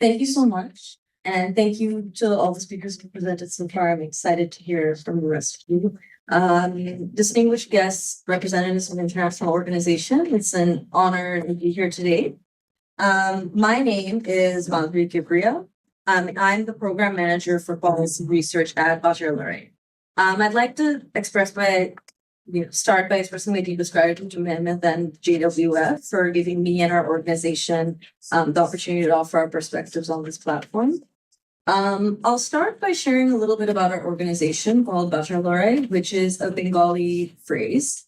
Thank you so much. And thank you to all the speakers who presented so far. I'm excited to hear from the rest of you. Distinguished guests, representatives of international organization, it's an honor to be here today. My name is Madhuri Kibria. I'm the program manager for policy research at BacharLorai. I'd like to start by expressing my deepest gratitude to Mehmet and JWF for giving me and our organization the opportunity to offer our perspectives on this platform. I'll start by sharing a little bit about our organization called BacharLorai, which is a Bengali phrase,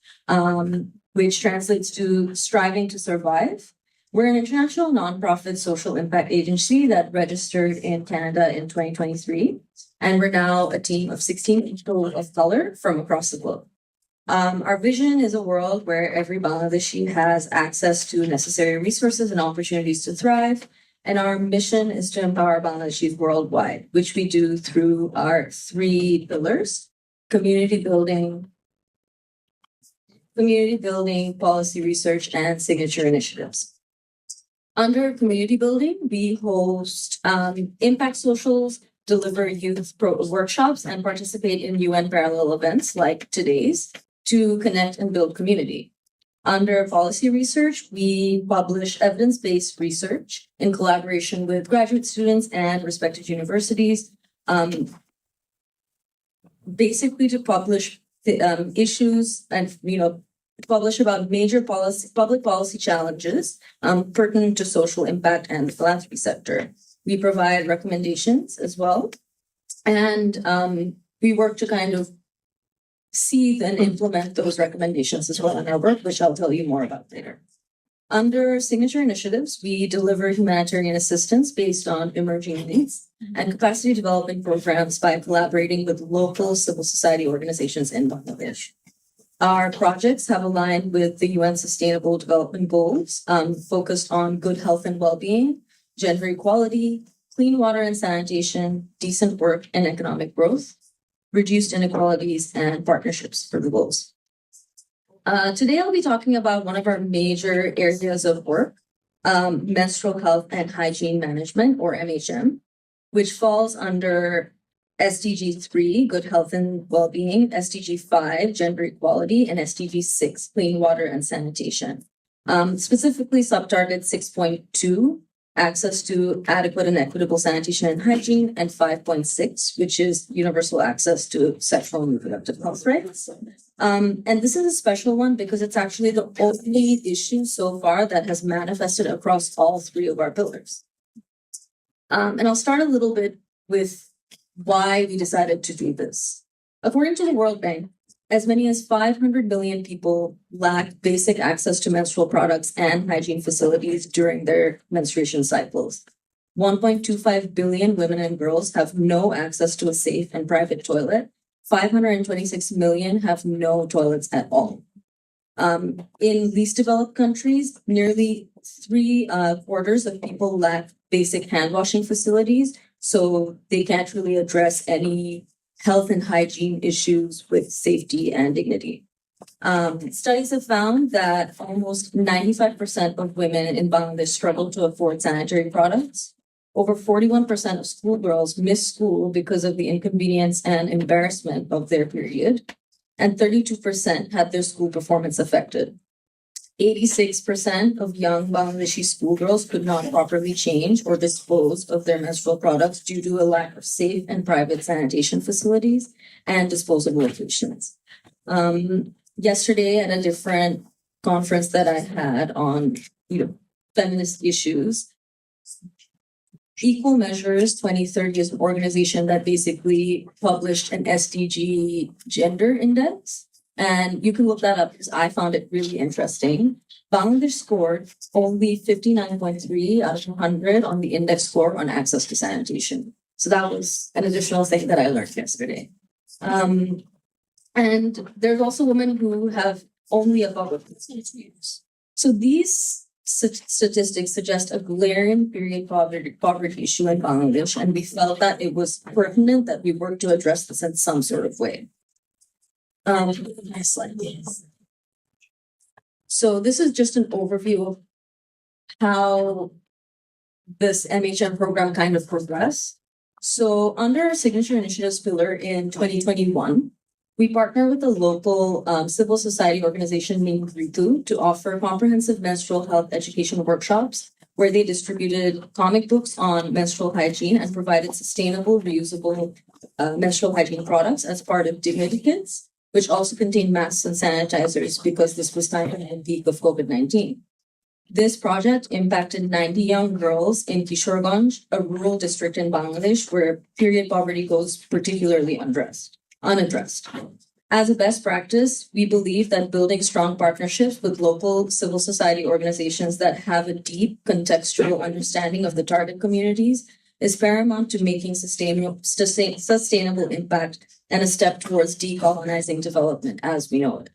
which translates to striving to survive. We're an international nonprofit social impact agency that registered in Canada in 2023, and we're now a team of 16 people of color from across the globe. Our vision is a world where every Bangladeshi has access to necessary resources and opportunities to thrive. And our mission is to empower Bangladeshis worldwide, which we do through our three pillars: community building, policy research, and signature initiatives. Under community building, we host impact socials, deliver youth workshops, and participate in UN parallel events like today's to connect and build community. Under policy research, we publish evidence-based research in collaboration with graduate students and respected universities, basically to publish issues and publish about major public policy challenges pertinent to social impact and the philanthropy sector. We provide recommendations as well, and we work to kind of see and implement those recommendations as well in our work, which I'll tell you more about later. Under signature initiatives, we deliver humanitarian assistance based on emerging needs and capacity development programs by collaborating with local civil society organizations in Bangladesh. Our projects have aligned with the UN Sustainable Development Goals, focused on good health and well-being, gender equality, clean water and sanitation, decent work and economic growth, reduced inequalities, and partnerships for the goals. Today, I'll be talking about one of our major areas of work, menstrual health and hygiene management, or MHM, which falls under SDG 3, good health and well-being, SDG 5, gender equality, and SDG 6, clean water and sanitation. Specifically, subtarget 6.2, access to adequate and equitable sanitation and hygiene, and 5.6, which is universal access to sexual and reproductive health rights. And this is a special one because it's actually the only issue so far that has manifested across all three of our pillars. And I'll start a little bit with why we decided to do this. According to the World Bank, as many as 500 million people lack basic access to menstrual products and hygiene facilities during their menstruation cycles. 1.25 billion women and girls have no access to a safe and private toilet. 526 million have no toilets at all. In least developed countries, nearly 3/4 of people lack basic hand washing facilities, so they can't really address any health and hygiene issues with safety and dignity. Studies have found that almost 95% of women in Bangladesh struggle to afford sanitary products. Over 41% of schoolgirls miss school because of the inconvenience and embarrassment of their period, and 32% had their school performance affected. 86% of young Bangladeshi schoolgirls could not properly change or dispose of their menstrual products due to a lack of safe and private sanitation facilities and disposable locations. Yesterday, at a different conference that I had on feminist issues, Equal Measures 2030 is an organization that basically published an SDG gender index. And you can look that up because I found it really interesting. Bangladesh scored only 59.3 out of 100 on the index score on access to sanitation. So that was an additional thing that I learned yesterday. And there's also women who have only above 15 years. So these statistics suggest a glaring period poverty issue in Bangladesh, and we felt that it was pertinent that we work to address this in some sort of way. Next slide, please. So this is just an overview of how this MHM program kind of progress. So under our signature initiatives pillar in 2021, we partner with a local civil society organization named Ritu to offer comprehensive menstrual health education workshops where they distributed comic books on menstrual hygiene and provided sustainable, reusable menstrual hygiene products as part of Dignity Kits, which also contained masks and sanitizers because this was time in the peak of COVID-19. This project impacted 90 young girls in Kishoreganj, a rural district in Bangladesh where period poverty goes particularly unaddressed. As a best practice, we believe that building strong partnerships with local civil society organizations that have a deep contextual understanding of the target communities is paramount to making sustainable impact and a step towards decolonizing development as we know it.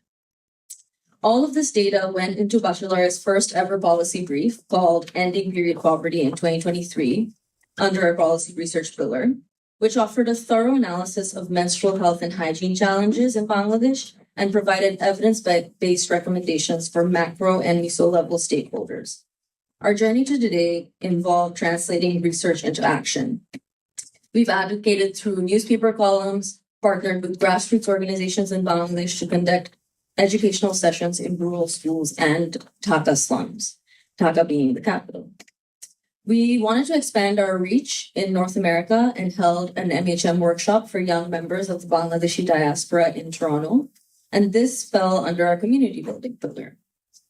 All of this data went into BacharLorai's first ever policy brief called Ending Period Poverty in 2023 under our policy research pillar, which offered a thorough analysis of menstrual health and hygiene challenges in Bangladesh and provided evidence-based recommendations for macro and meso level stakeholders. Our journey to today involved translating research into action. We've advocated through newspaper columns, partnered with grassroots organizations in Bangladesh to conduct educational sessions in rural schools and Dhaka slums, Dhaka being the capital. We wanted to expand our reach in North America and held an MHM workshop for young members of the Bangladeshi diaspora in Toronto, and this fell under our community building pillar.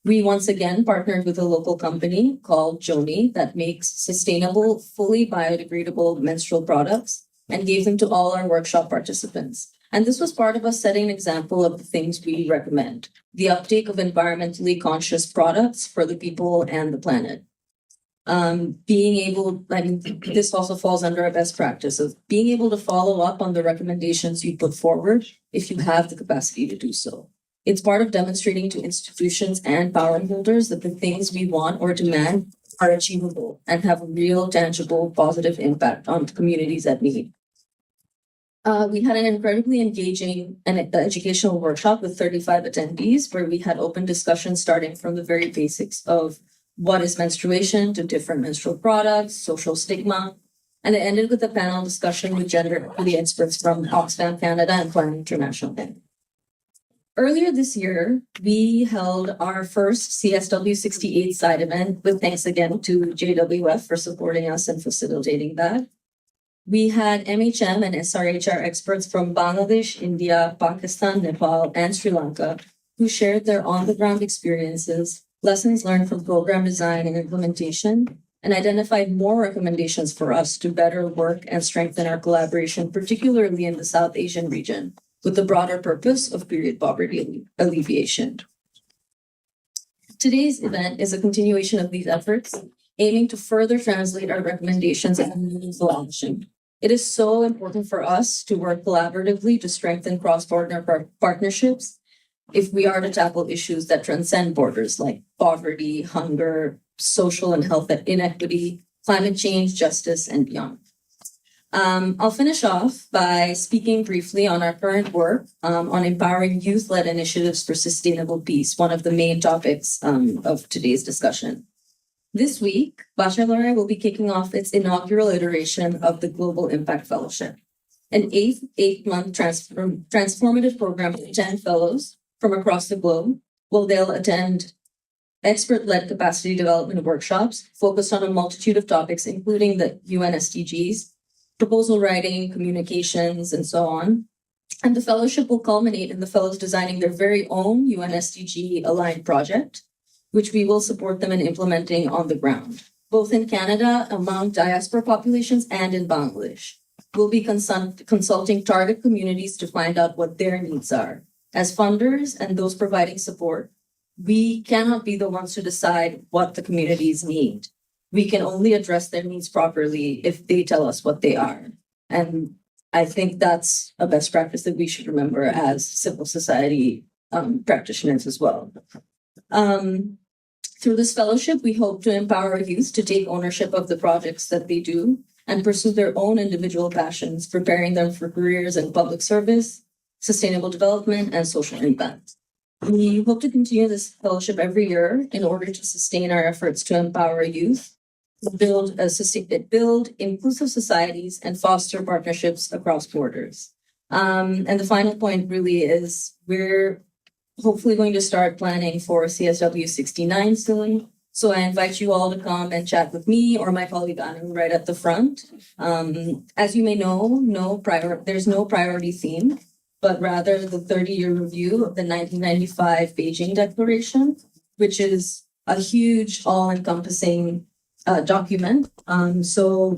We once again partnered with a local company called Joni that makes sustainable, fully biodegradable menstrual products and gave them to all our workshop participants. And this was part of us setting an example of the things we recommend, the uptake of environmentally conscious products for the people and the planet. This also falls under our best practice of being able to follow up on the recommendations you put forward if you have the capacity to do so. It's part of demonstrating to institutions and power holders that the things we want or demand are achievable and have a real, tangible, positive impact on the communities that need. We had an incredibly engaging and educational workshop with 35 attendees where we had open discussions starting from the very basics of what is menstruation to different menstrual products, social stigma, and it ended with a panel discussion with gender equity experts from Oxfam Canada and Plan International. Earlier this year, we held our first CSW 68 side event with thanks again to JWF for supporting us and facilitating that. We had MHM and SRHR experts from Bangladesh, India, Pakistan, Nepal, and Sri Lanka who shared their on-the-ground experiences, lessons learned from program design and implementation, and identified more recommendations for us to better work and strengthen our collaboration, particularly in the South Asian region, with the broader purpose of period poverty alleviation. Today's event is a continuation of these efforts, aiming to further translate our recommendations into meaningful action. It is so important for us to work collaboratively to strengthen cross-border partnerships if we are to tackle issues that transcend borders like poverty, hunger, social and health inequity, climate change, justice, and beyond. I'll finish off by speaking briefly on our current work on empowering youth-led initiatives for sustainable peace, one of the main topics of today's discussion. This week, BacharLorai will be kicking off its inaugural iteration of the Global Impact Fellowship, an eight-month transformative program with 10 fellows from across the globe. They'll attend expert-led capacity development workshops focused on a multitude of topics, including the UN SDGs, proposal writing, communications, and so on. And the fellowship will culminate in the fellows designing their very own UN SDG-aligned project, which we will support them in implementing on the ground, both in Canada, among diaspora populations, and in Bangladesh. We'll be consulting target communities to find out what their needs are. As funders and those providing support, we cannot be the ones to decide what the communities need. We can only address their needs properly if they tell us what they are. And I think that's a best practice that we should remember as civil society practitioners as well. Through this fellowship, we hope to empower youth to take ownership of the projects that they do and pursue their own individual passions, preparing them for careers in public service, sustainable development, and social impact. We hope to continue this fellowship every year in order to sustain our efforts to empower youth build inclusive societies and foster partnerships across borders. And the final point really is we're hopefully going to start planning for CSW 69 soon. So I invite you all to come and chat with me or my colleague Anu right at the front. As you may know, there's no priority theme, but rather the 30-year review of the 1995 Beijing Declaration, which is a huge all-encompassing document. So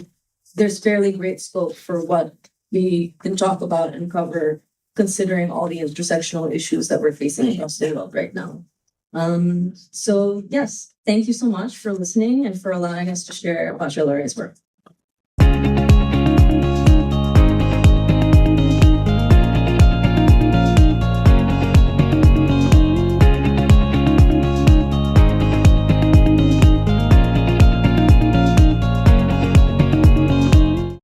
there's fairly great scope for what we can talk about and cover, considering all the intersectional issues that we're facing across the world right now. So yes, thank you so much for listening and for allowing us to share BacharLorai's work.